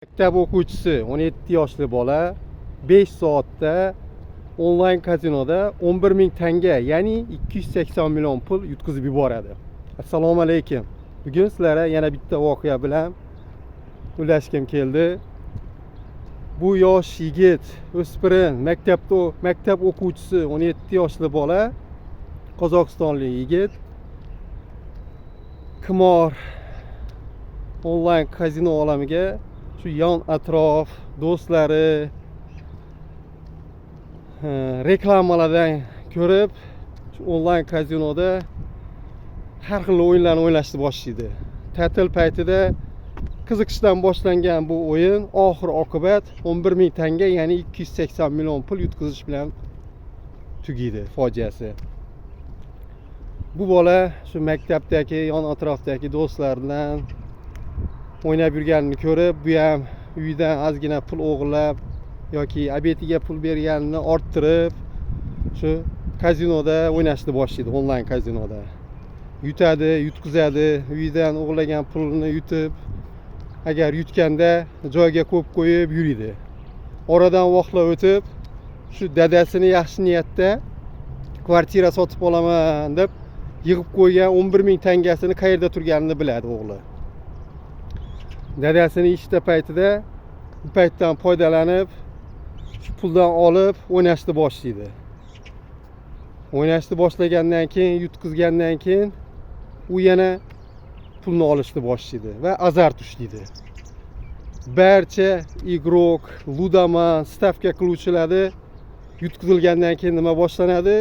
Maktab o'quvchisi 17 yoshli bola 5 soatda onlayn kazinoda 11 ming tanga, ya'ni 280 million pul yutkazib yuboradi. Assalomu alaykum. Bugun sizlarga yana bitta voqea bilan ulashgim keldi. Bu yosh yigit, o'spirin, maktab o'quvchisi 17 yoshli bola, Qozog'istonlik yigit qimor onlayn kazino olamiga shu yon atrof do'stlari reklamalardan ko'rib shu onlayn kazinoda har xil o'yinlarni o'ynashni boshlaydi. Ta'til paytida qiziqishdan boshlangan bu o'yin oxir oqibat 11 ming tanga, ya'ni 280 million pul yutkazish bilan tugaydi fojiasi. Bu bola shu maktabdagi yon atrofdagi do'stlar bilan o'ynab yurganini ko'rib, bu ham uyidan ozgina pul o'g'irlab yoki obetiga pul berganini orttirib shu kazinoda o'ynashni boshlaydi. Onlayn kazinoda yutadi, yutkazadi, uyidan o'g'irlagan pulini yutib, agar yutganda joyga qo'yib qo'yib yuriydi. Oradan vaqtlar o'tib, shu dadasini yaxshi niyatda kvartira sotib olaman deb yig'ib qo'ygan 11 ming tangasini qayerda turganini biladi o'g'li. Dadasini ishda paytida bu paytdan foydalanib shu puldan olib o'ynashni boshlaydi. O'ynashni boshlagandan keyin, yutkazgandan keyin u yana pulni olishni boshlaydi va azart ushlaydi. Barcha igrok, ludaman, stavka qiluvchilarni yutkazilgandan keyin nima boshlanadi?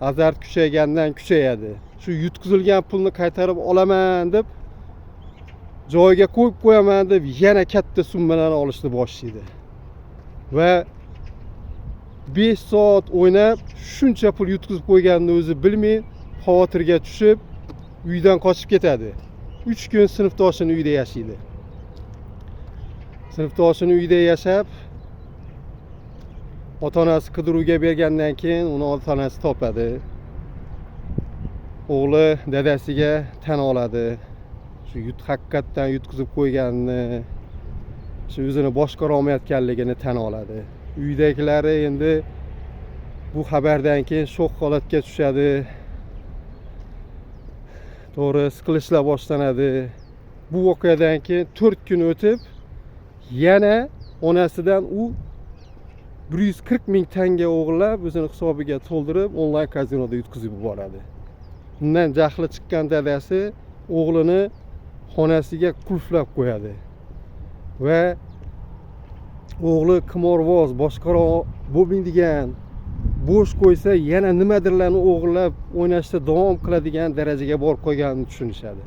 Azart kuchaygandan kuchayadi. Shu yutkazilgan pulni qaytarib olaman deb, joyiga qo'yib qo'yaman deb yana katta summalarni olishni boshlaydi. Va 5 soat o'ynab shuncha pul yutkazib qo'yganini o'zi bilmay xavotirga tushib uydan qochib ketadi. 3 kun sinfdoshining uyida yashaydi. Sinfdoshining uyida yashab, ota-onasi qidiruvga bergandan keyin uni ota-onasi topadi. O'g'li dadasiga tan oladi. Shu haqiqatdan yutkazib qo'yganini, shu o'zini boshqara olmayotganligini tan oladi. Uydagilari endi bu xabardan keyin shok holatga tushadi. To'g'ri, siqilishlar boshlanadi. Bu voqeadan keyin 4 kun o'tib, yana onasidan u 140 ming tanga o'g'irlab, o'zini hisobiga to'ldirib, onlayn kazinoda yutkazib yuboradi. Bundan jahli chiqqan dadasi o'g'lini xonasiga qulflab qo'yadi va o'g'li qimorvoz, boshqara bo'lmaydigan, bo'sh qo'ysa yana nimadirlarni o'g'irlab o'ynashda davom qiladigan darajaga borib qolganini tushunishadi.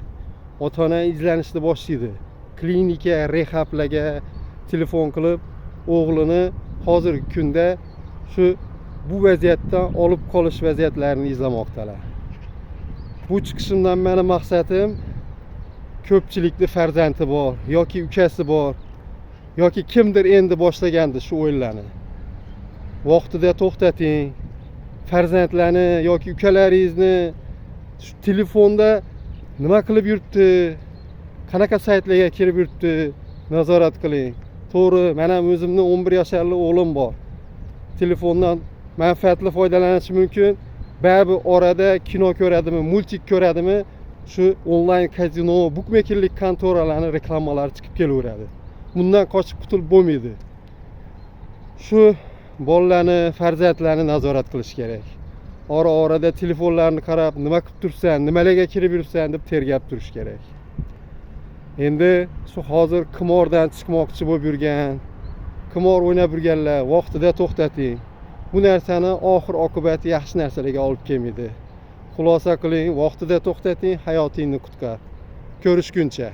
Ota-ona izlanishni boshlaydi. Klinika, rehablarga telefon qilib, o'g'lini hozirgi kunda shu bu vaziyatdan olib qolish vaziyatlarini izlamoqdalar. Bu chiqishimdan meni maqsadim, ko'pchilikni farzandi bor yoki ukasi bor yoki kimdir endi boshlagandi shu o'yinlarni. Vaqtida to'xtating. Farzandlarni yoki ukalaringizni shu telefonda nima qilib yuribdi, qanaqa saytlarga kirib yuribdi, nazorat qiling. To'g'ri, men ham o'zimning 11 yoshli o'g'lim bor. Telefondan manfaatli foydalanishi mumkin. Baribir orada kino ko'radimi, multik ko'radimi, shu onlayn kazino, bukmekerlik kontoralarining reklamalari chiqib kelaveradi. Bundan qochib qutulib bo'lmaydi. Shu bolalarni, farzandlarni nazorat qilish kerak. Ora-orada telefonlarni qarab, nima qilib tursan, nimalarga kirib yuribsan deb tergab turish kerak. Endi shu hozir qimordan chiqmoqchi bo'lib yurgan, qimor o'ynab yurganlar vaqtida to'xtating. Bu narsani oxir oqibati yaxshi narsalarga olib kelmaydi. Xulosa qiling, vaqtida to'xtating, hayotingni qutqar. Ko'rishguncha.